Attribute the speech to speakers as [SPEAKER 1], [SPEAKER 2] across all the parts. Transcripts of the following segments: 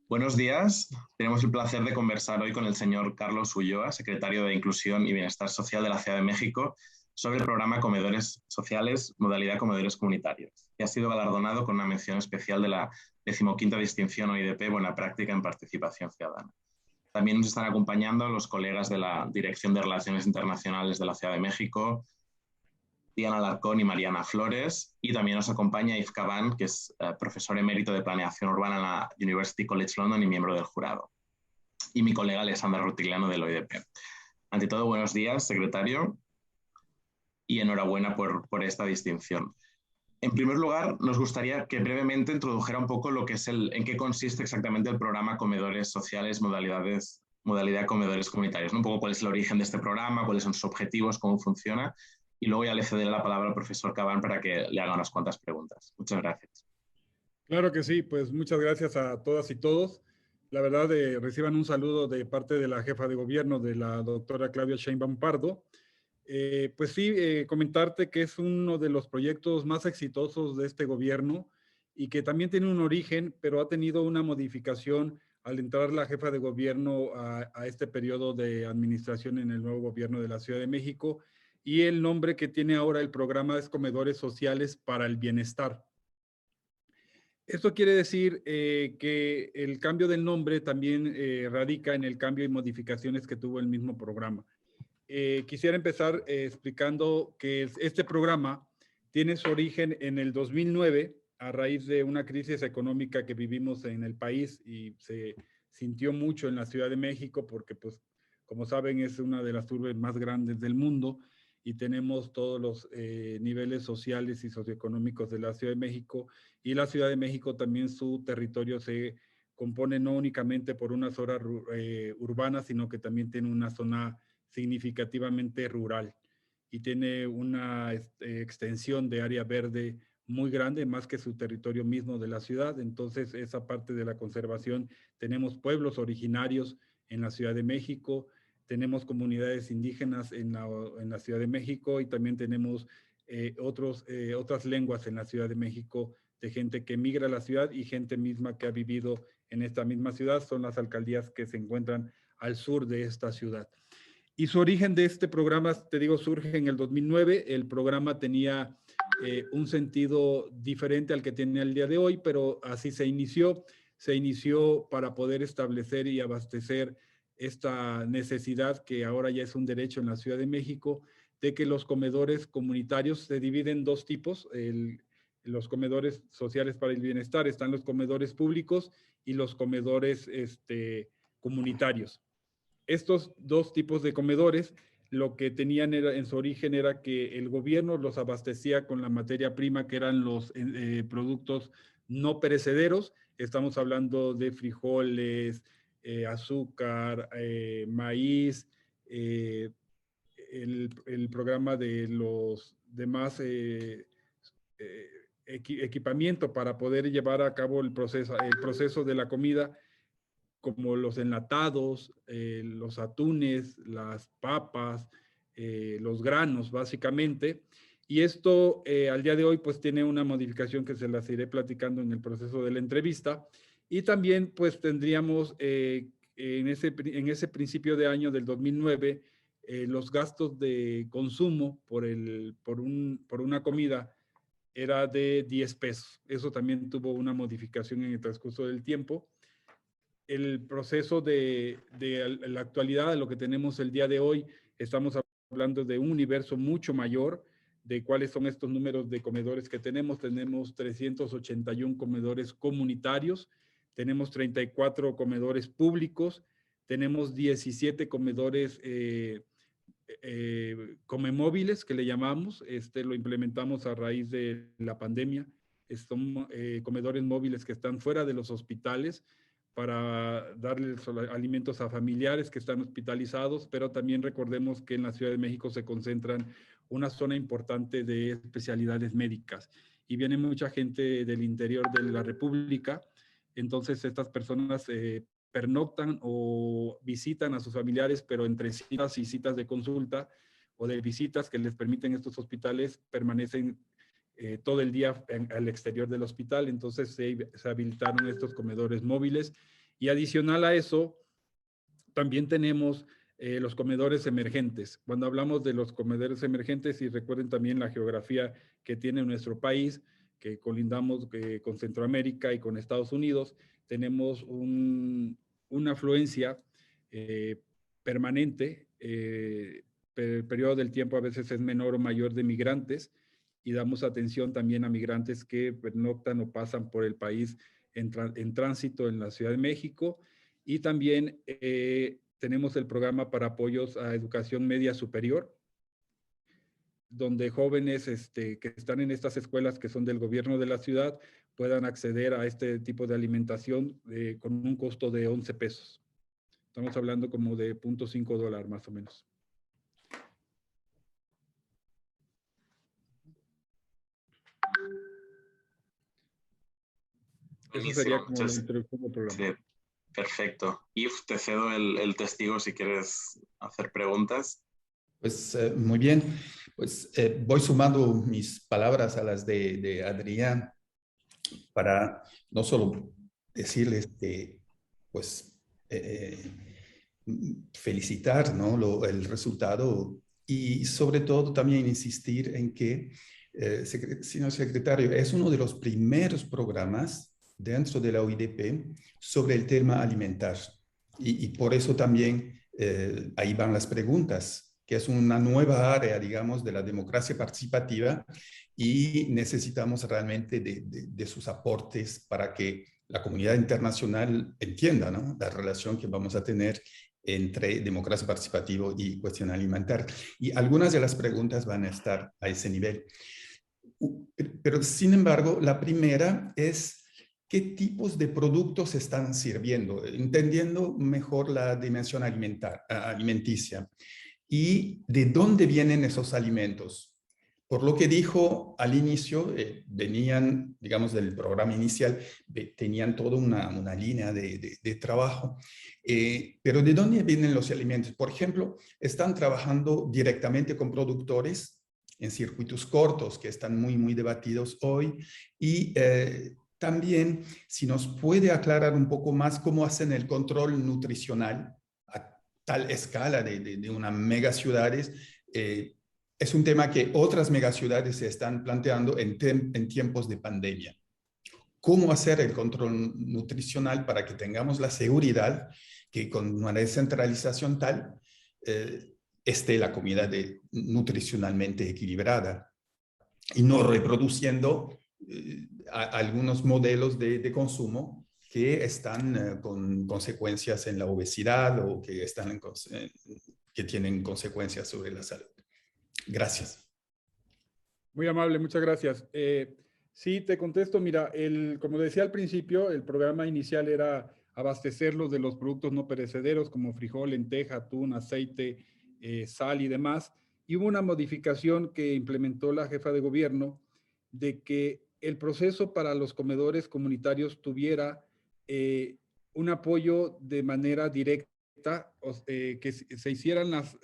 [SPEAKER 1] Buenos días. Tenemos el placer de conversar hoy con el señor Carlos Ulloa, secretario de Inclusión y Bienestar Social de la Ciudad de México, sobre el programa Comedores Sociales, modalidad Comedores Comunitarios, que ha sido galardonado con una mención especial de la 15ª distinción OIDP Buena Práctica en Participación Ciudadana. También nos están acompañando los colegas de la Dirección de Relaciones Internacionales de la Ciudad de México, Diana Alarcón y Mariana Flores, y también nos acompaña Yves Caban, que es profesor emérito de Planeación Urbana en la University College London y miembro del jurado, y mi colega Alessandra Rutigliano del OIDP. Ante todo, buenos días, secretario, y enhorabuena por esta distinción. En primer lugar, nos gustaría que brevemente introdujera un poco lo que es en qué consiste exactamente el programa Comedores Sociales, modalidad Comedores Comunitarios, ¿no? Un poco cuál es el origen de este programa, cuáles son sus objetivos, cómo funciona, y luego ya le cederé la palabra al profesor Caban para que le haga unas cuantas preguntas. Muchas gracias.
[SPEAKER 2] Claro que sí, pues muchas gracias a todas y todos. La verdad, reciban un saludo de parte de la jefa de gobierno, de la doctora Claudia Sheinbaum Pardo. Pues sí, comentarte que es uno de los proyectos más exitosos de este gobierno y que también tiene un origen, pero ha tenido una modificación al entrar la jefa de gobierno a este periodo de administración en el nuevo gobierno de la Ciudad de México. Y el nombre que tiene ahora el programa es Comedores Sociales para el Bienestar. Esto quiere decir que el cambio del nombre también radica en el cambio y modificaciones que tuvo el mismo programa. Quisiera empezar explicando que este programa tiene su origen en el 2009 a raíz de una crisis económica que vivimos en el país y se sintió mucho en la Ciudad de México porque, pues, como saben, es una de las urbes más grandes del mundo y tenemos todos los niveles sociales y socioeconómicos de la Ciudad de México, y la Ciudad de México también su territorio se compone no únicamente por una zona urbana, sino que también tiene una zona significativamente rural y tiene una extensión de área verde muy grande, más que su territorio mismo de la ciudad. Entonces, esa parte de la conservación, tenemos pueblos originarios en la Ciudad de México, tenemos comunidades indígenas en la Ciudad de México y también tenemos otras lenguas en la Ciudad de México de gente que migra a la ciudad y gente misma que ha vivido en esta misma ciudad. Son las alcaldías que se encuentran al sur de esta ciudad. Y su origen de este programa, te digo, surge en el 2009. El programa tenía un sentido diferente al que tiene el día de hoy, pero así se inició. Se inició para poder establecer y abastecer esta necesidad, que ahora ya es un derecho en la Ciudad de México, de que los comedores comunitarios se dividen en dos tipos. Los comedores sociales para el bienestar, están los comedores públicos y los comedores comunitarios. Estos dos tipos de comedores, lo que tenían en su origen era que el gobierno los abastecía con la materia prima, que eran los productos no perecederos. Estamos hablando de frijoles, azúcar, maíz, el programa de los demás equipamiento para poder llevar a cabo el proceso de la comida, como los enlatados, los atunes, las papas, los granos, básicamente. Y esto al día de hoy pues tiene una modificación que se las iré platicando en el proceso de la entrevista. Y también pues tendríamos en ese principio de año del 2009 los gastos de consumo por una comida era de 10 pesos. Eso también tuvo una modificación en el transcurso del tiempo. El proceso de la actualidad, de lo que tenemos el día de hoy, estamos hablando de un universo mucho mayor de cuáles son estos números de comedores que tenemos. Tenemos 381 comedores comunitarios, tenemos 34 comedores públicos, tenemos 17 comedores comemóviles, que le llamamos. Lo implementamos a raíz de la pandemia. Son comedores móviles que están fuera de los hospitales para darles alimentos a familiares que están hospitalizados, pero también recordemos que en la Ciudad de México se concentran una zona importante de especialidades médicas y viene mucha gente del interior de la República. Entonces estas personas pernoctan o visitan a sus familiares, pero entre citas y citas de consulta o de visitas que les permiten estos hospitales, permanecen todo el día al exterior del hospital. Entonces se habilitaron estos comedores móviles Y adicional a eso, también tenemos los comedores emergentes. Cuando hablamos de los comedores emergentes, y recuerden también la geografía que tiene nuestro país, que colindamos con Centroamérica y con Estados Unidos, tenemos una afluencia permanente, el periodo del tiempo a veces es menor o mayor de migrantes, y damos atención también a migrantes que pernoctan o pasan por el país en tránsito en la Ciudad de México, y también tenemos el programa para apoyos a educación media superior, donde jóvenes que están en estas escuelas que son del gobierno de la ciudad puedan acceder a este tipo de alimentación con un costo de 11 pesos. Estamos hablando como de $0.5 más o menos. Eso sería como la introducción del programa.
[SPEAKER 1] Sí, perfecto. Yves, te cedo el testigo si quieres hacer preguntas.
[SPEAKER 3] Pues muy bien, pues voy sumando mis palabras a las de Adrián para no solo decirles que, pues, felicitar, ¿no? el resultado y sobre todo también insistir en que, señor secretario, es uno de los primeros programas dentro de la OIDP sobre el tema alimentar y por eso también ahí van las preguntas, que es una nueva área, digamos, de la democracia participativa y necesitamos realmente de sus aportes para que la comunidad internacional entienda, ¿no?, la relación que vamos a tener entre democracia participativa y cuestión alimentaria. Y algunas de las preguntas van a estar a ese nivel. Pero, sin embargo, la primera es qué tipos de productos están sirviendo, entendiendo mejor la dimensión alimenticia. ¿Y de dónde vienen esos alimentos? Por lo que dijo al inicio, venían, digamos, del programa inicial, tenían toda una línea de trabajo. Pero ¿de dónde vienen los alimentos? Por ejemplo, están trabajando directamente con productores en circuitos cortos, que están muy debatidos hoy. Y también, si nos puede aclarar un poco más cómo hacen el control nutricional tal escala de unas megaciudades, es un tema que otras megaciudades se están planteando en tiempos de pandemia. ¿Cómo hacer el control nutricional para que tengamos la seguridad que con una descentralización tal esté la comida nutricionalmente equilibrada y no reproduciendo algunos modelos de consumo que están con consecuencias en la obesidad o que tienen consecuencias sobre la salud? Gracias.
[SPEAKER 2] Muy amable, muchas gracias. Sí, te contesto. Mira, como decía al principio, el programa inicial era abastecerlos de los productos no perecederos como frijol, lenteja, atún, aceite, sal y demás. Y hubo una modificación que implementó la jefa de gobierno de que el proceso para los comedores comunitarios tuviera un apoyo de manera directa, que se hicieran las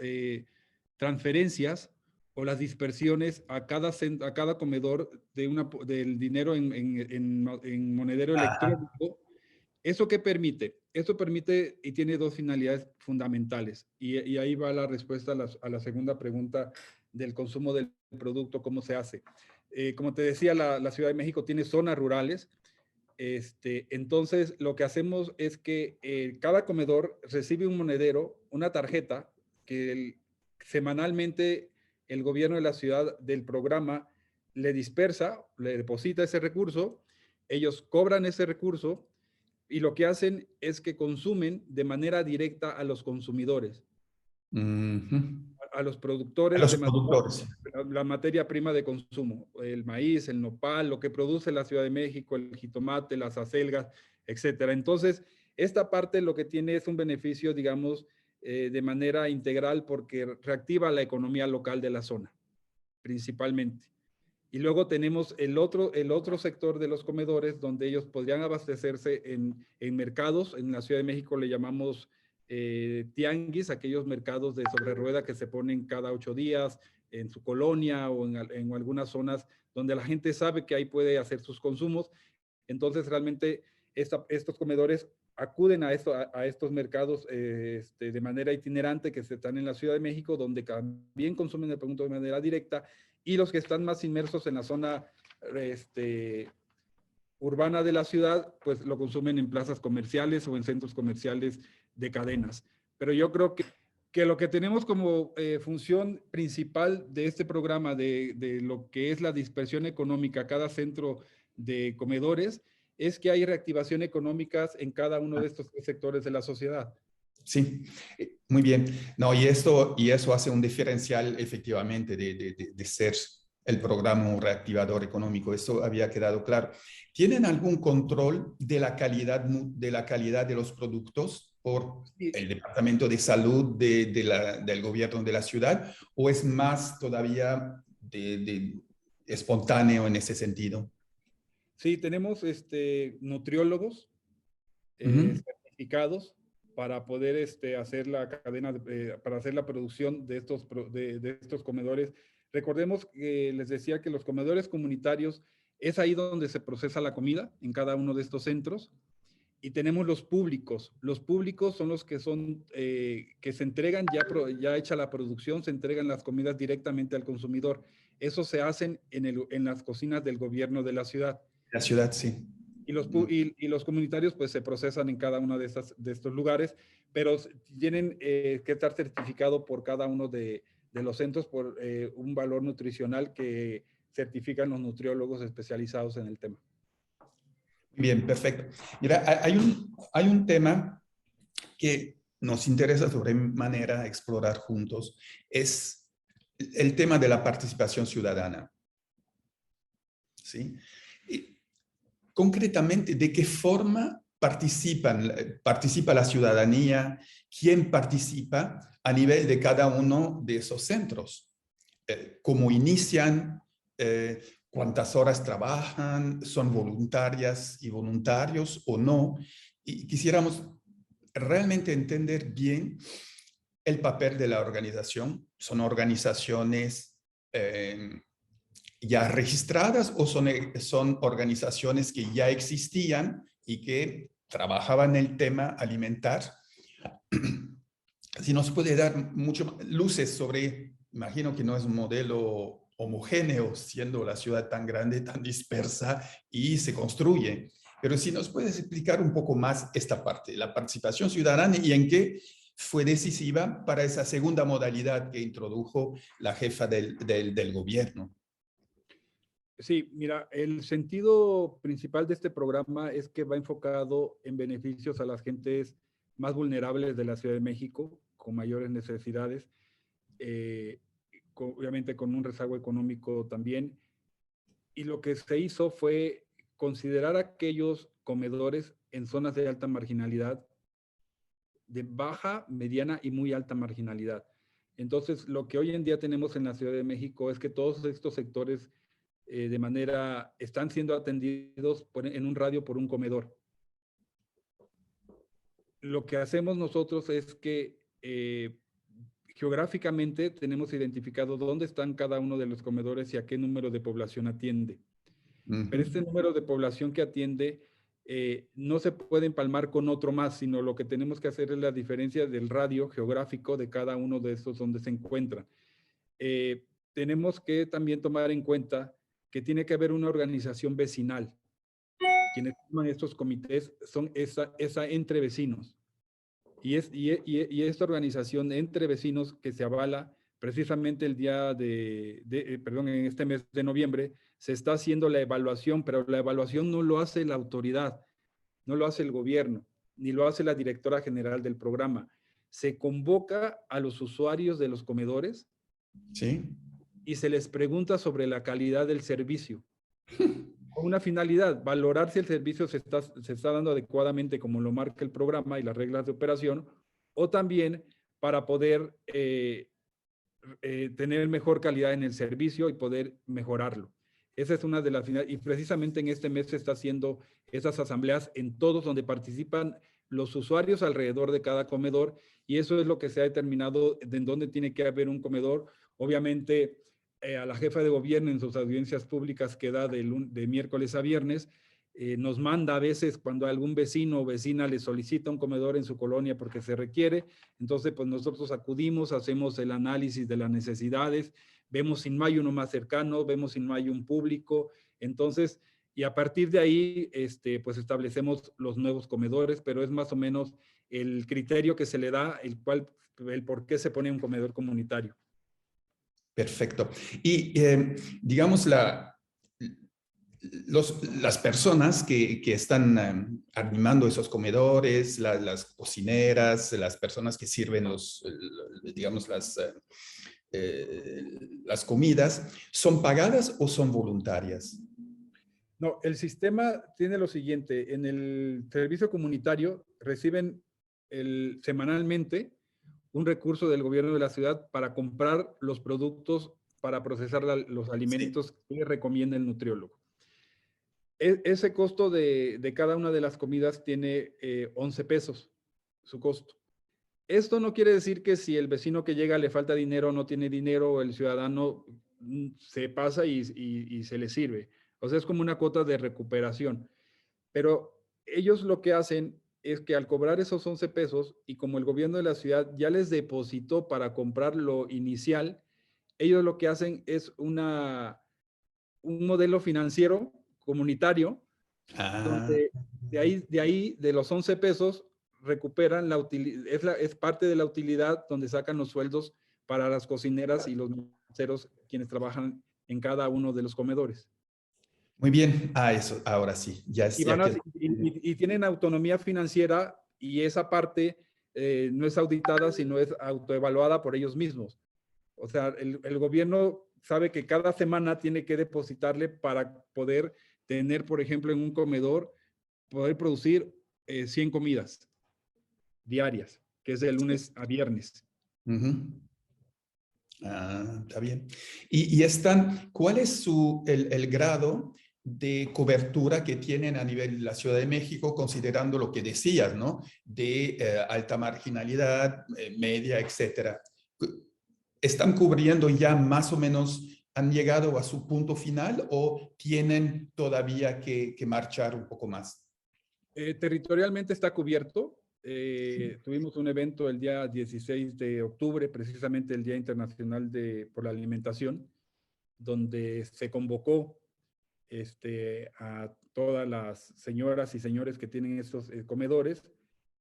[SPEAKER 2] transferencias o las dispersiones a cada comedor del dinero en monedero electrónico. ¿Eso qué permite? Eso permite y tiene dos finalidades fundamentales. Y ahí va la respuesta a la segunda pregunta del consumo del producto, ¿cómo se hace? Como te decía, la Ciudad de México tiene zonas rurales. Entonces, lo que hacemos es que cada comedor recibe un monedero, una tarjeta, que semanalmente el gobierno de la ciudad del programa le dispersa, le deposita ese recurso, ellos cobran ese recurso y lo que hacen es que consumen de manera directa a los consumidores, a los productores,
[SPEAKER 3] a los productores.
[SPEAKER 2] la materia prima de consumo, el maíz, el nopal, lo que produce la Ciudad de México, el jitomate, las acelgas, etcétera. Entonces, esta parte lo que tiene es un beneficio, digamos, de manera integral porque reactiva la economía local de la zona, principalmente. Y luego tenemos el otro sector de los comedores donde ellos podrían abastecerse en mercados. En la Ciudad de México le llamamos tianguis, aquellos mercados de sobre rueda que se ponen cada 8 días en su colonia o en algunas zonas donde la gente sabe que ahí puede hacer sus consumos. Entonces realmente estos comedores acuden a estos mercados de manera itinerante que están en la Ciudad de México, donde también consumen el producto de manera directa, y los que están más inmersos en la zona urbana de la ciudad, pues lo consumen en plazas comerciales o en centros comerciales de cadenas. Pero yo creo que lo que tenemos como función principal de este programa, de lo que es la dispersión económica a cada centro de comedores, es que hay reactivación económicas en cada uno de estos tres sectores de la sociedad.
[SPEAKER 3] Sí, muy bien. No, y eso hace un diferencial efectivamente de ser el programa un reactivador económico. Eso había quedado claro. ¿Tienen algún control de la calidad de los productos por el Departamento de Salud del gobierno de la ciudad, o es más todavía espontáneo en ese sentido?
[SPEAKER 2] Sí, tenemos nutriólogos certificados para poder hacer la cadena, para hacer la producción de estos comedores. Recordemos que les decía que los comedores comunitarios es ahí donde se procesa la comida en cada uno de estos centros. Y tenemos los públicos. Los públicos son los que que se entregan ya hecha la producción, se entregan las comidas directamente al consumidor. Eso se hacen en las cocinas del gobierno de la ciudad.
[SPEAKER 3] La ciudad, sí.
[SPEAKER 2] Y los comunitarios pues se procesan en cada uno de estos lugares, pero tienen que estar certificado por cada uno de los centros por un valor nutricional que certifican los nutriólogos especializados en el tema.
[SPEAKER 3] Bien, perfecto. Mira, hay un tema que nos interesa sobremanera explorar juntos, es el tema de la participación ciudadana. ¿Sí? Y, concretamente, ¿de qué forma participa la ciudadanía? ¿Quién participa a nivel de cada uno de esos centros? ¿Cómo inician? ¿Cuántas horas trabajan? ¿Son voluntarias y voluntarios o no? Y quisiéramos realmente entender bien el papel de la organización. ¿Son organizaciones ya registradas o son organizaciones que ya existían y que trabajaban el tema alimentar? Si nos puede dar mucho luces sobre, imagino que no es un modelo homogéneo, siendo la ciudad tan grande, tan dispersa y se construye. Pero si nos puedes explicar un poco más esta parte, la participación ciudadana y en qué fue decisiva para esa segunda modalidad que introdujo la jefa del gobierno.
[SPEAKER 2] Sí, mira, el sentido principal de este programa es que va enfocado en beneficios a las gentes más vulnerables de la Ciudad de México, con mayores necesidades, obviamente con un rezago económico también. Y lo que se hizo fue considerar aquellos comedores en zonas de alta marginalidad, de baja, mediana y muy alta marginalidad. Entonces, lo que hoy en día tenemos en la Ciudad de México es que todos estos sectores están siendo atendidos en un radio por un comedor. Lo que hacemos nosotros es que geográficamente tenemos identificado dónde están cada uno de los comedores y a qué número de población atiende. Pero este número de población que atiende no se puede empalmar con otro más, sino lo que tenemos que hacer es la diferencia del radio geográfico de cada uno de estos donde se encuentran. Tenemos que también tomar en cuenta que tiene que haber una organización vecinal. Quienes forman estos comités son esa entre vecinos. Y esta organización entre vecinos que se avala precisamente el día en este mes de noviembre, se está haciendo la evaluación, pero la evaluación no lo hace la autoridad, no lo hace el gobierno, ni lo hace la directora general del programa. Se convoca a los usuarios de los comedores.
[SPEAKER 3] Sí.
[SPEAKER 2] Y se les pregunta sobre la calidad del servicio. Con una finalidad, valorar si el servicio se está dando adecuadamente como lo marca el programa y las reglas de operación, o también para poder tener mejor calidad en el servicio y poder mejorarlo. Esa es una de las finalidades. Y precisamente en este mes se está haciendo esas asambleas en todos donde participan los usuarios alrededor de cada comedor, y eso es lo que se ha determinado en dónde tiene que haber un comedor. Obviamente, a la jefa de gobierno en sus audiencias públicas que da de miércoles a viernes, nos manda a veces cuando algún vecino o vecina le solicita un comedor en su colonia porque se requiere. Entonces, pues nosotros acudimos, hacemos el análisis de las necesidades, vemos si no hay uno más cercano, vemos si no hay un público. Entonces, y a partir de ahí, pues establecemos los nuevos comedores, pero es más o menos el criterio que se le da, el por qué se pone un comedor comunitario.
[SPEAKER 3] Perfecto. Y digamos, las personas que están animando esos comedores, las cocineras, las personas que sirven digamos, las comidas, ¿son pagadas o son voluntarias?
[SPEAKER 2] No, el sistema tiene lo siguiente. En el servicio comunitario reciben semanalmente un recurso del gobierno de la ciudad para comprar los productos para procesar los alimentos que recomienda el nutriólogo. Ese costo de cada una de las comidas tiene 11 pesos, su costo. Esto no quiere decir que si el vecino que llega le falta dinero o no tiene dinero, el ciudadano se pasa y se le sirve. O sea, es como una cuota de recuperación. Pero ellos lo que hacen es que al cobrar esos 11 pesos y como el gobierno de la ciudad ya les depositó para comprar lo inicial, ellos lo que hacen es un modelo financiero comunitario, donde de los 11 pesos recuperan es parte de la utilidad donde sacan los sueldos para las cocineras y los meseros quienes trabajan en cada uno de los comedores.
[SPEAKER 3] Muy bien, eso, ahora sí,
[SPEAKER 2] y tienen autonomía financiera y esa parte no es auditada, sino es autoevaluada por ellos mismos. O sea, el gobierno sabe que cada semana tiene que depositarle para poder tener, por ejemplo, en un comedor, poder producir 100 comidas diarias, que es de lunes a viernes.
[SPEAKER 3] Está bien. ¿Cuál es el grado de cobertura que tienen a nivel de la Ciudad de México, considerando lo que decías, ¿no? De alta marginalidad, media, etcétera? ¿Están cubriendo ya más o menos, han llegado a su punto final o tienen todavía que marchar un poco más?
[SPEAKER 2] Territorialmente está cubierto. Tuvimos un evento el día 16 de octubre, precisamente el Día Internacional por la Alimentación, donde se convocó a todas las señoras y señores que tienen estos comedores,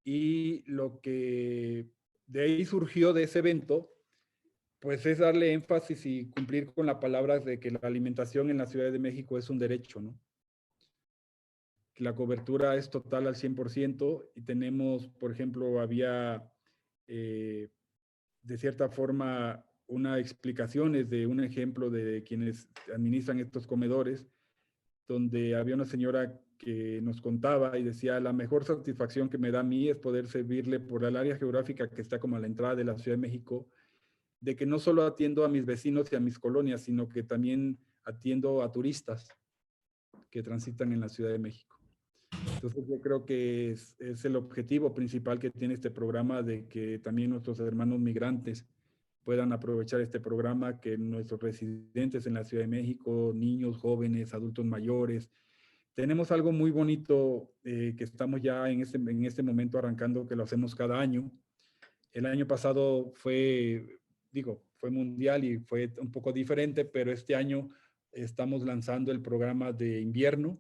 [SPEAKER 2] y lo que de ahí surgió de ese evento, pues es darle énfasis y cumplir con la palabra de que la alimentación en la Ciudad de México es un derecho, ¿no? Que la cobertura es total al 100% y tenemos, por ejemplo, había de cierta forma una explicaciones de un ejemplo de quienes administran estos comedores, donde había una señora que nos contaba y decía: la mejor satisfacción que me da a mí es poder servirle por el área geográfica que está como a la entrada de la Ciudad de México, de que no solo atiendo a mis vecinos y a mis colonias, sino que también atiendo a turistas que transitan en la Ciudad de México. Entonces yo creo que es el objetivo principal que tiene este programa, de que también nuestros hermanos migrantes puedan aprovechar este programa, que nuestros residentes en la Ciudad de México, niños, jóvenes, adultos mayores. Tenemos algo muy bonito que estamos ya en este momento arrancando, que lo hacemos cada año. El año pasado fue mundial y fue un poco diferente, pero este año estamos lanzando el programa de invierno.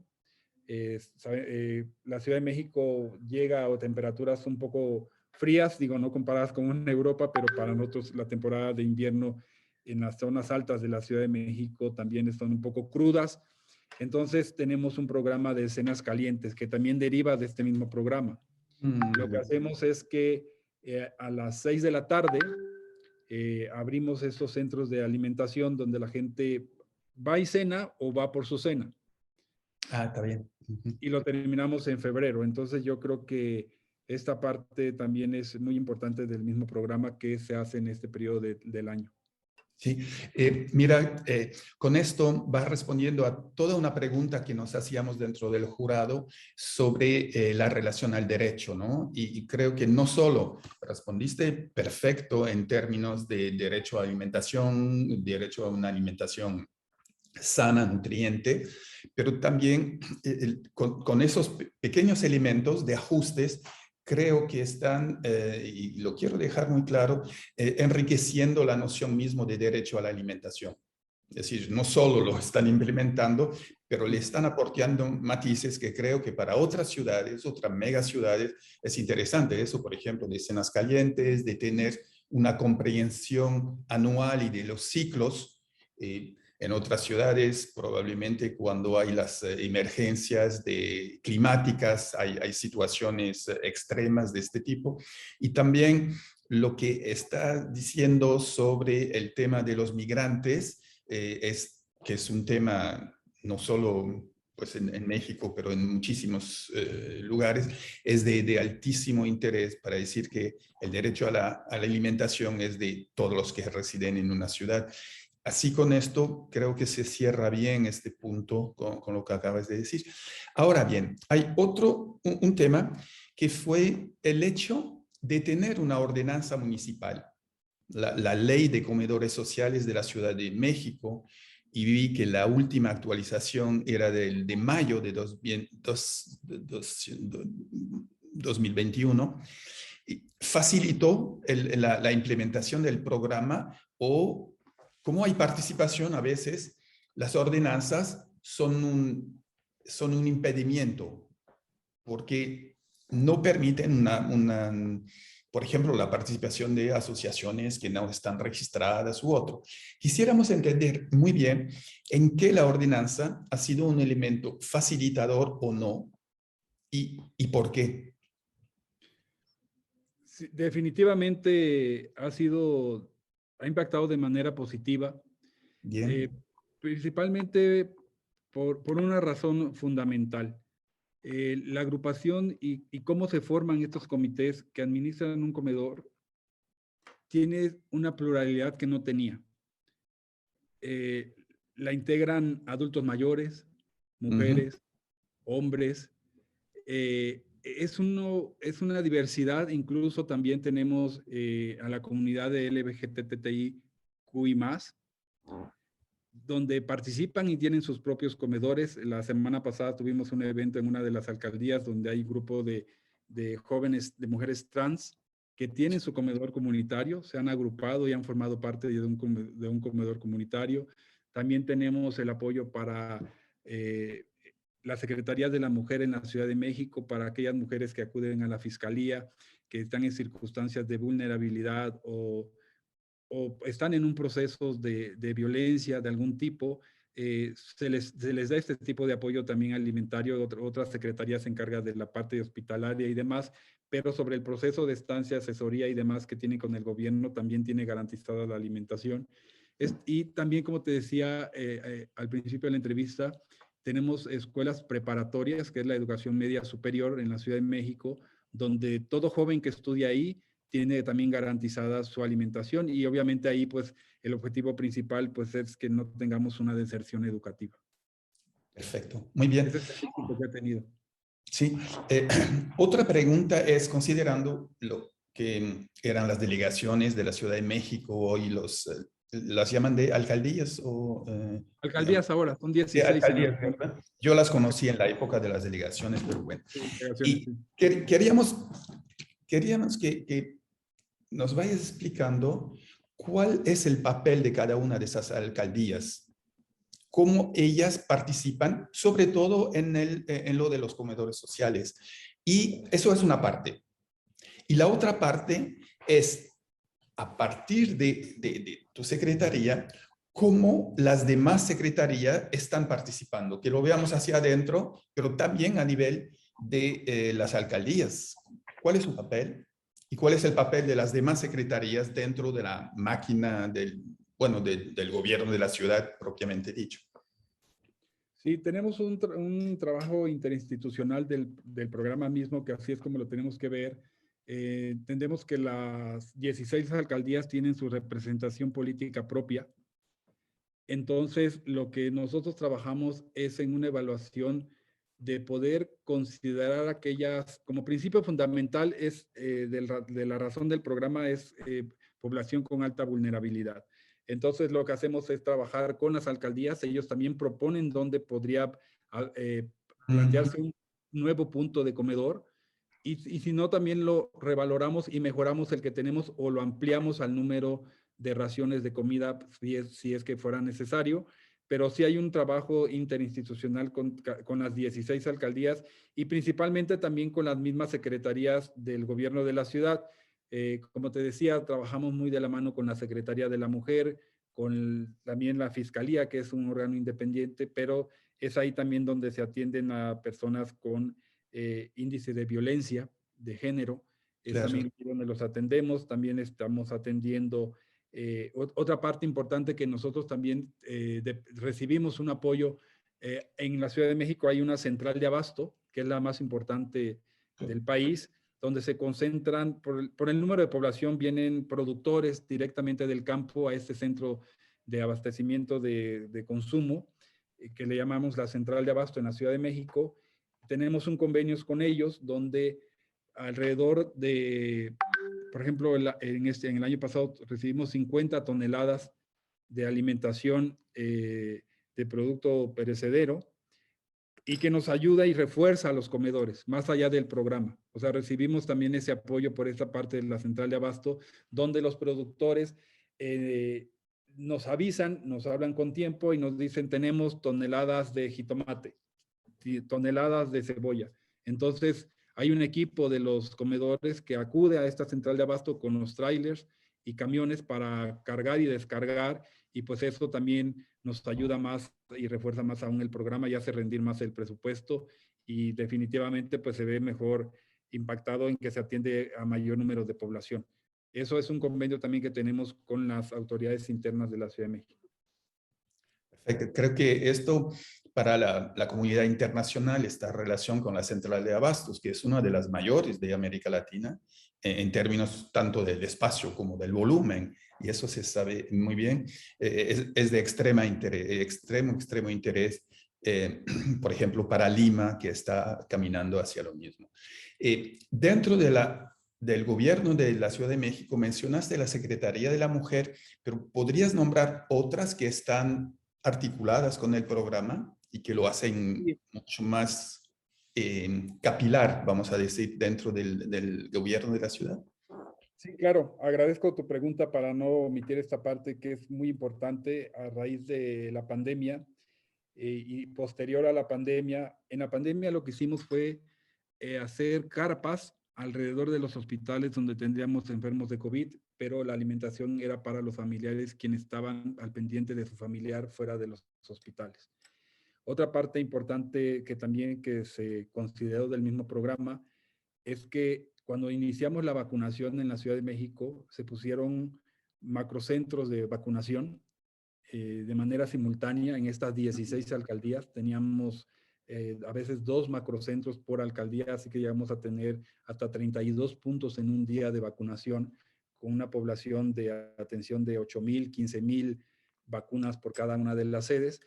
[SPEAKER 2] La Ciudad de México llega a temperaturas un poco frías, no comparadas con una Europa, pero para nosotros la temporada de invierno en las zonas altas de la Ciudad de México también están un poco crudas. Entonces tenemos un programa de cenas calientes que también deriva de este mismo programa. Lo que hacemos es que a las 6 de la tarde abrimos estos centros de alimentación donde la gente va y cena o va por su cena.
[SPEAKER 3] Está bien.
[SPEAKER 2] Y lo terminamos en febrero. Entonces yo creo que esta parte también es muy importante del mismo programa que se hace en este periodo del año.
[SPEAKER 3] Sí, mira, con esto va respondiendo a toda una pregunta que nos hacíamos dentro del jurado sobre la relación al derecho, ¿no? Y creo que no solo respondiste perfecto en términos de derecho a alimentación, derecho a una alimentación sana, nutriente, pero también con esos pequeños elementos de ajustes, creo que están, y lo quiero dejar muy claro, enriqueciendo la noción mismo de derecho a la alimentación. Es decir, no solo lo están implementando, pero le están aportando matices que creo que para otras ciudades, otras megaciudades, es interesante. Eso, por ejemplo, de cenas calientes, de tener una comprensión anual y de los ciclos. En otras ciudades, probablemente cuando hay las emergencias climáticas, hay situaciones extremas de este tipo. Y también lo que está diciendo sobre el tema de los migrantes, que es un tema no solo pues en México, pero en muchísimos lugares, es de altísimo interés para decir que el derecho a la alimentación es de todos los que residen en una ciudad. Así con esto creo que se cierra bien este punto con lo que acabas de decir. Ahora bien, hay un tema que fue el hecho de tener una ordenanza municipal, la ley de comedores sociales de la Ciudad de México, y vi que la última actualización era de mayo de 2021, y facilitó la implementación del programa, o como hay participación a veces, las ordenanzas son un impedimento, porque no permiten por ejemplo, la participación de asociaciones que no están registradas u otro. Quisiéramos entender muy bien en qué la ordenanza ha sido un elemento facilitador o no, y por qué.
[SPEAKER 2] Sí, definitivamente ha impactado de manera positiva,
[SPEAKER 3] Bien.
[SPEAKER 2] principalmente por una razón fundamental. La agrupación y cómo se forman estos comités que administran un comedor tiene una pluralidad que no tenía. La integran adultos mayores, mujeres, hombres. Es una diversidad. Incluso también tenemos a la comunidad de LGBTQI+, donde participan y tienen sus propios comedores. La semana pasada tuvimos un evento en una de las alcaldías donde hay un grupo de jóvenes, de mujeres trans, que tienen su comedor comunitario, se han agrupado y han formado parte de un comedor comunitario. También tenemos el apoyo para la Secretaría de la Mujer en la Ciudad de México, para aquellas mujeres que acuden a la Fiscalía, que están en circunstancias de vulnerabilidad o están en un proceso de violencia de algún tipo. Se les da este tipo de apoyo también alimentario. Otras secretarías se encargan de la parte hospitalaria y demás, pero sobre el proceso de estancia, asesoría y demás que tiene con el gobierno, también tiene garantizada la alimentación. Y también, como te decía al principio de la entrevista, tenemos escuelas preparatorias, que es la educación media superior en la Ciudad de México, donde todo joven que estudia ahí tiene también garantizada su alimentación, y obviamente ahí pues el objetivo principal pues es que no tengamos una deserción educativa.
[SPEAKER 3] Perfecto, muy bien.
[SPEAKER 2] Ese es el éxito que he tenido.
[SPEAKER 3] Sí. Otra pregunta es, considerando lo que eran las delegaciones de la Ciudad de México y las llaman de alcaldías o...
[SPEAKER 2] Alcaldías ahora, son 16.
[SPEAKER 3] Alcaldías, ¿verdad? Yo las conocí en la época de las delegaciones, pero bueno. Y
[SPEAKER 2] Sí.
[SPEAKER 3] queríamos que nos vayas explicando cuál es el papel de cada una de esas alcaldías, cómo ellas participan, sobre todo en lo de los comedores sociales. Y eso es una parte. Y la otra parte es, a partir de tu secretaría, cómo las demás secretarías están participando, que lo veamos hacia adentro, pero también a nivel de las alcaldías. ¿Cuál es su papel? ¿Y cuál es el papel de las demás secretarías dentro de la máquina del gobierno de la ciudad propiamente dicho?
[SPEAKER 2] Sí, tenemos un trabajo interinstitucional del programa mismo, que así es como lo tenemos que ver. Entendemos que las 16 alcaldías tienen su representación política propia. Entonces, lo que nosotros trabajamos es en una evaluación de poder considerar aquellas, como principio fundamental es de la razón del programa es población con alta vulnerabilidad. Entonces, lo que hacemos es trabajar con las alcaldías. Ellos también proponen dónde podría plantearse un nuevo punto de comedor. Y si no, también lo revaloramos y mejoramos el que tenemos o lo ampliamos al número de raciones de comida si es que fuera necesario. Pero sí hay un trabajo interinstitucional con las 16 alcaldías y principalmente también con las mismas secretarías del gobierno de la ciudad. Como te decía, trabajamos muy de la mano con la Secretaría de la Mujer, con también la Fiscalía, que es un órgano independiente, pero es ahí también donde se atienden a personas con índice de violencia de género. Es
[SPEAKER 3] Claro.
[SPEAKER 2] también donde los atendemos. También estamos atendiendo otra parte importante que nosotros también recibimos un apoyo. En la Ciudad de México hay una central de abasto, que es la más importante del país, donde se concentran, por el número de población, vienen productores directamente del campo a este centro de abastecimiento de consumo, que le llamamos la central de abasto en la Ciudad de México. Tenemos un convenio con ellos donde alrededor de, por ejemplo, en el año pasado recibimos 50 toneladas de alimentación de producto perecedero y que nos ayuda y refuerza a los comedores, más allá del programa. O sea, recibimos también ese apoyo por esta parte de la central de abasto, donde los productores nos avisan, nos hablan con tiempo y nos dicen, tenemos toneladas de jitomate, toneladas de cebolla. Entonces, hay un equipo de los comedores que acude a esta central de abasto con los trailers y camiones para cargar y descargar, y pues eso también nos ayuda más y refuerza más aún el programa y hace rendir más el presupuesto, y definitivamente pues se ve mejor impactado en que se atiende a mayor número de población. Eso es un convenio también que tenemos con las autoridades internas de la Ciudad de México.
[SPEAKER 3] Perfecto. Creo que esto para la comunidad internacional, esta relación con la central de abastos, que es una de las mayores de América Latina, en términos tanto del espacio como del volumen, y eso se sabe muy bien, es de extremo interés, por ejemplo, para Lima, que está caminando hacia lo mismo. Dentro del gobierno de la Ciudad de México, mencionaste la Secretaría de la Mujer, pero ¿podrías nombrar otras que están articuladas con el programa y que lo hacen mucho más capilar, vamos a decir, dentro del gobierno de la ciudad?
[SPEAKER 2] Sí, claro. Agradezco tu pregunta para no omitir esta parte que es muy importante a raíz de la pandemia y posterior a la pandemia. En la pandemia lo que hicimos fue hacer carpas alrededor de los hospitales donde tendríamos enfermos de COVID, pero la alimentación era para los familiares quienes estaban al pendiente de su familiar fuera de los hospitales. Otra parte importante que también que se consideró del mismo programa es que cuando iniciamos la vacunación en la Ciudad de México, se pusieron macrocentros de vacunación de manera simultánea en estas 16 alcaldías. Teníamos a veces 2 macrocentros por alcaldía, así que llegamos a tener hasta 32 puntos en un día de vacunación, con una población de atención de 8,000, 15,000 vacunas por cada una de las sedes.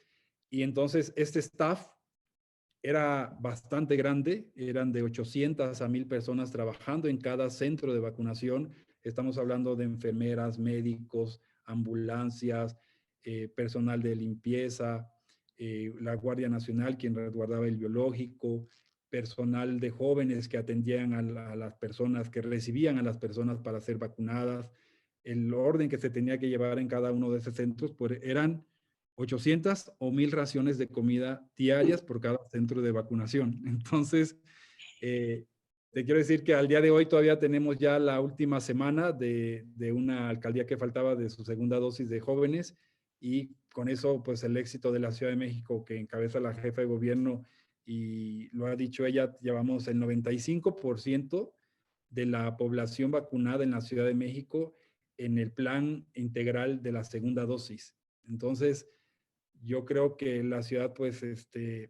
[SPEAKER 2] Y entonces este staff era bastante grande, eran de 800 a 1,000 personas trabajando en cada centro de vacunación. Estamos hablando de enfermeras, médicos, ambulancias, personal de limpieza, la Guardia Nacional, quien resguardaba el biológico, personal de jóvenes que atendían a las personas, que recibían a las personas para ser vacunadas. El orden que se tenía que llevar en cada uno de esos centros, pues eran 800 o 1,000 raciones de comida diarias por cada centro de vacunación. Entonces, te quiero decir que al día de hoy todavía tenemos ya la última semana de una alcaldía que faltaba de su segunda dosis de jóvenes, y con eso, pues el éxito de la Ciudad de México que encabeza la jefa de gobierno, y lo ha dicho ella, llevamos el 95% de la población vacunada en la Ciudad de México en el plan integral de la segunda dosis. Entonces, yo creo que la ciudad pues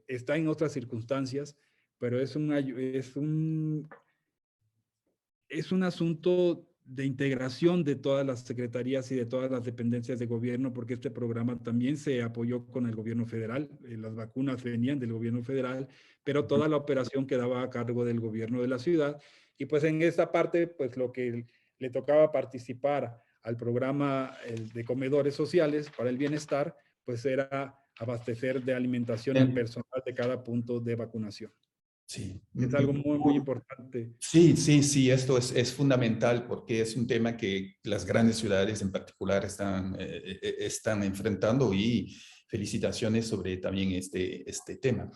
[SPEAKER 2] está en otras circunstancias, pero es un asunto de integración de todas las secretarías y de todas las dependencias de gobierno, porque este programa también se apoyó con el gobierno federal. Las vacunas venían del gobierno federal, pero toda la operación quedaba a cargo del gobierno de la ciudad. Y pues en esta parte, pues lo que le tocaba participar al programa de comedores sociales para el bienestar, pues era abastecer de alimentación al personal de cada punto de vacunación.
[SPEAKER 3] Sí.
[SPEAKER 2] Es algo muy, muy importante.
[SPEAKER 3] Sí, sí, sí, esto es fundamental porque es un tema que las grandes ciudades en particular están enfrentando, y felicitaciones sobre también este tema.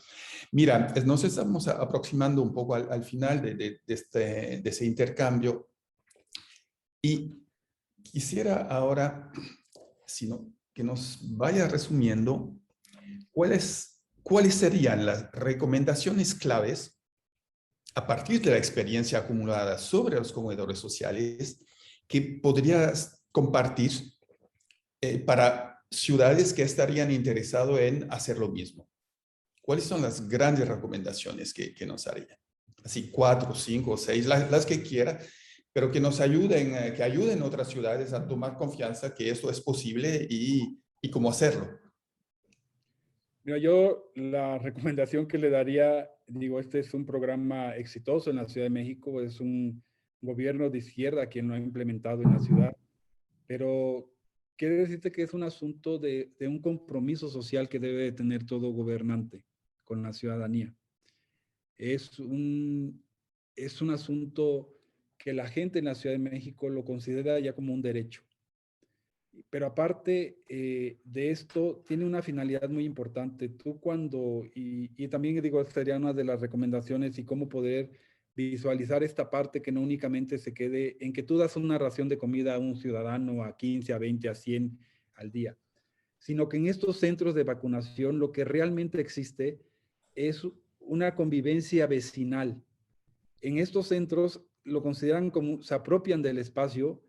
[SPEAKER 3] Mira, nos estamos aproximando un poco al final de ese intercambio, y quisiera ahora que nos vaya resumiendo cuáles serían las recomendaciones claves a partir de la experiencia acumulada sobre los comedores sociales que podrías compartir para ciudades que estarían interesados en hacer lo mismo. ¿Cuáles son las grandes recomendaciones que nos harían? Así 4, 5 o 6, las que quiera, pero que nos ayuden, que ayuden a otras ciudades a tomar confianza que esto es posible y cómo hacerlo.
[SPEAKER 2] Mira, yo la recomendación que le daría, digo, este es un programa exitoso en la Ciudad de México, es un gobierno de izquierda quien lo ha implementado en la ciudad, pero quiere decirte que es un asunto de un compromiso social que debe de tener todo gobernante con la ciudadanía. Es un asunto que la gente en la Ciudad de México lo considera ya como un derecho. Pero aparte de esto, tiene una finalidad muy importante. Tú y también digo, sería una de las recomendaciones y cómo poder visualizar esta parte que no únicamente se quede en que tú das una ración de comida a un ciudadano a 15, a 20, a 100 al día, sino que en estos centros de vacunación lo que realmente existe es una convivencia vecinal. En estos centros lo consideran como, se apropian del espacio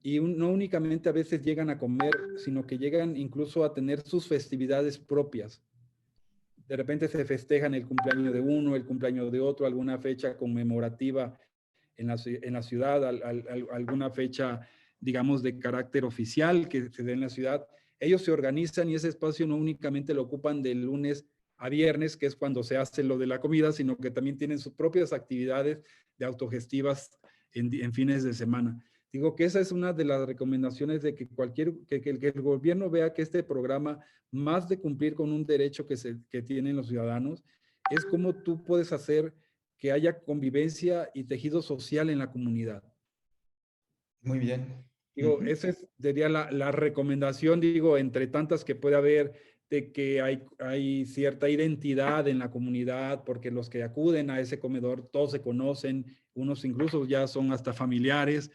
[SPEAKER 2] y no únicamente a veces llegan a comer, sino que llegan incluso a tener sus festividades propias. De repente se festejan el cumpleaños de uno, el cumpleaños de otro, alguna fecha conmemorativa en la ciudad, alguna fecha, digamos, de carácter oficial que se dé en la ciudad. Ellos se organizan y ese espacio no únicamente lo ocupan de lunes a viernes, que es cuando se hace lo de la comida, sino que también tienen sus propias actividades de autogestivas en fines de semana. Digo que esa es una de las recomendaciones de que el gobierno vea que este programa, más de cumplir con un derecho que tienen los ciudadanos, es cómo tú puedes hacer que haya convivencia y tejido social en la comunidad.
[SPEAKER 3] Muy bien.
[SPEAKER 2] Digo, esa sería la recomendación, digo, entre tantas que puede haber, de que hay cierta identidad en la comunidad, porque los que acuden a ese comedor todos se conocen, unos incluso ya son hasta familiares.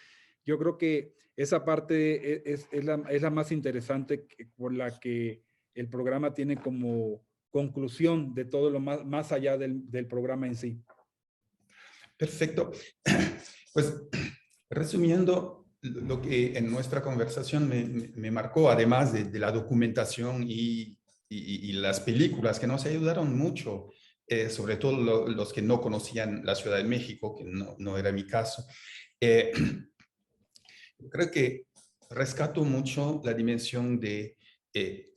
[SPEAKER 2] Yo creo que esa parte es la más interesante por la que el programa tiene como conclusión de todo lo más allá del programa en sí.
[SPEAKER 3] Perfecto. Pues resumiendo, lo que en nuestra conversación me marcó, además de la documentación y las películas que nos ayudaron mucho, sobre todo los que no conocían la Ciudad de México, que no era mi caso, creo que rescato mucho la dimensión de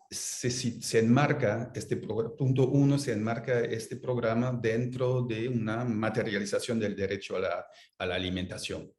[SPEAKER 3] se enmarca punto 1, se enmarca este programa dentro de una materialización del derecho a la alimentación.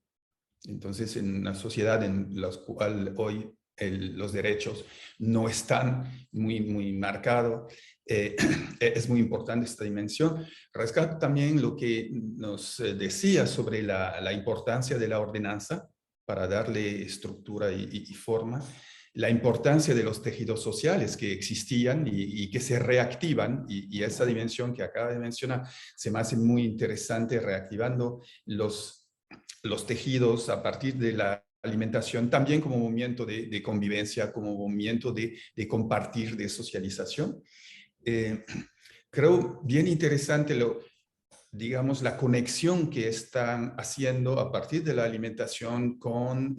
[SPEAKER 3] Entonces, en una sociedad en la cual hoy los derechos no están muy marcados, es muy importante esta dimensión. Rescato también lo que nos decía sobre la importancia de la ordenanza para darle estructura y forma, la importancia de los tejidos sociales que existían y que se reactivan, y esa dimensión que acaba de mencionar se me hace muy interesante, reactivando los tejidos a partir de la alimentación, también como movimiento de convivencia, como movimiento de compartir, de socialización. Creo bien interesante digamos, la conexión que están haciendo a partir de la alimentación con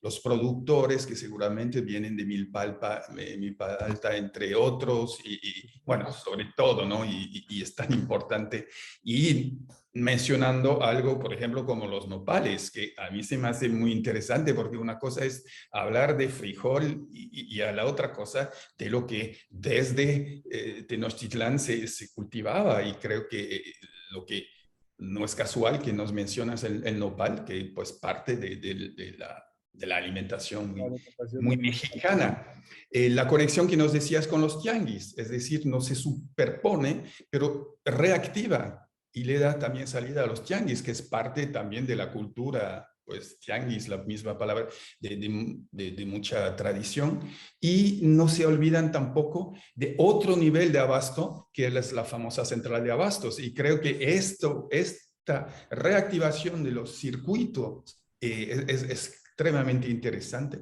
[SPEAKER 3] los productores que seguramente vienen de Milpa Alta, entre otros, y bueno, sobre todo, ¿no? Y es tan importante. Y mencionando algo, por ejemplo, como los nopales, que a mí se me hace muy interesante, porque una cosa es hablar de frijol y a la otra cosa de lo que desde Tenochtitlán se cultivaba, y creo que lo que no es casual que nos mencionas el nopal, que pues parte de la alimentación
[SPEAKER 2] La alimentación
[SPEAKER 3] muy
[SPEAKER 2] mexicana.
[SPEAKER 3] mexicana. La conexión que nos decías con los tianguis, es decir, no se superpone, pero reactiva y le da también salida a los tianguis, que es parte también de la cultura, pues tianguis, la misma palabra, de mucha tradición. Y no se olvidan tampoco de otro nivel de abasto, que es la famosa central de abastos. Y creo que esta reactivación de los circuitos es extremadamente interesante.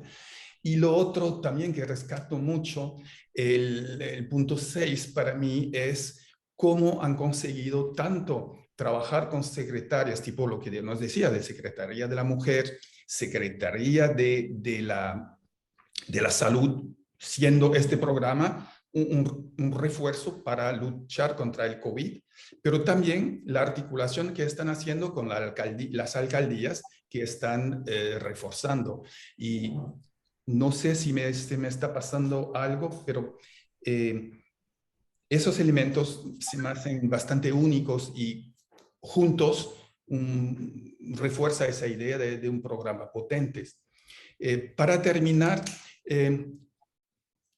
[SPEAKER 3] Y lo otro también que rescato mucho, el punto 6 para mí es cómo han conseguido tanto trabajar con secretarias, tipo lo que nos decía, de Secretaría de la Mujer, Secretaría de la Salud, siendo este programa un refuerzo para luchar contra el COVID, pero también la articulación que están haciendo con las alcaldías que están reforzando. Y no sé si se me está pasando algo, pero esos elementos se me hacen bastante únicos y juntos refuerza esa idea de un programa potente. Para terminar,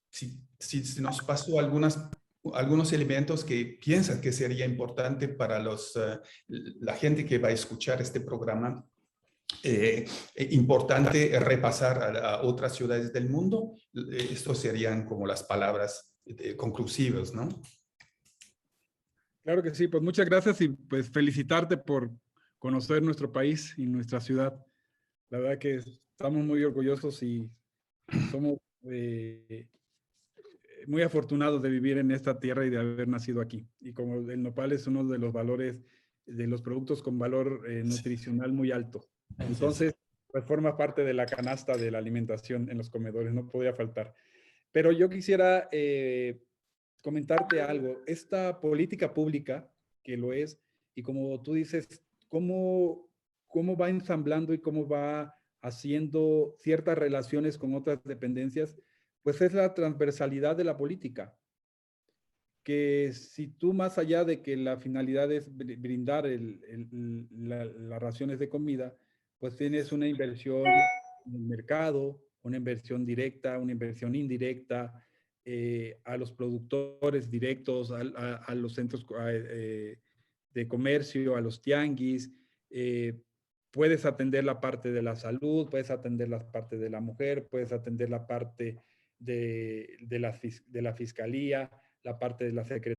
[SPEAKER 3] si nos pasó algunos elementos que piensan que sería importante para la gente que va a escuchar este programa, importante repasar a otras ciudades del mundo. Estos serían como las palabras conclusivas, ¿no?
[SPEAKER 2] Claro que sí, pues muchas gracias y pues felicitarte por conocer nuestro país y nuestra ciudad. La verdad que estamos muy orgullosos y somos muy afortunados de vivir en esta tierra y de haber nacido aquí. Y como el nopal es uno de los valores, de los productos con valor nutricional muy alto. Entonces, pues forma parte de la canasta de la alimentación en los comedores, no podría faltar. Pero yo quisiera comentarte algo. Esta política pública, que lo es, y como tú dices, cómo va ensamblando y cómo va haciendo ciertas relaciones con otras dependencias, pues es la transversalidad de la política. Que si tú, más allá de que la finalidad es brindar las raciones de comida, pues tienes una inversión en el mercado, una inversión directa, una inversión indirecta, a los productores directos, a los centros de comercio, a los tianguis. Puedes atender la parte de la salud, puedes atender la parte de la mujer, puedes atender la parte de la fiscalía, la parte de la Secretaría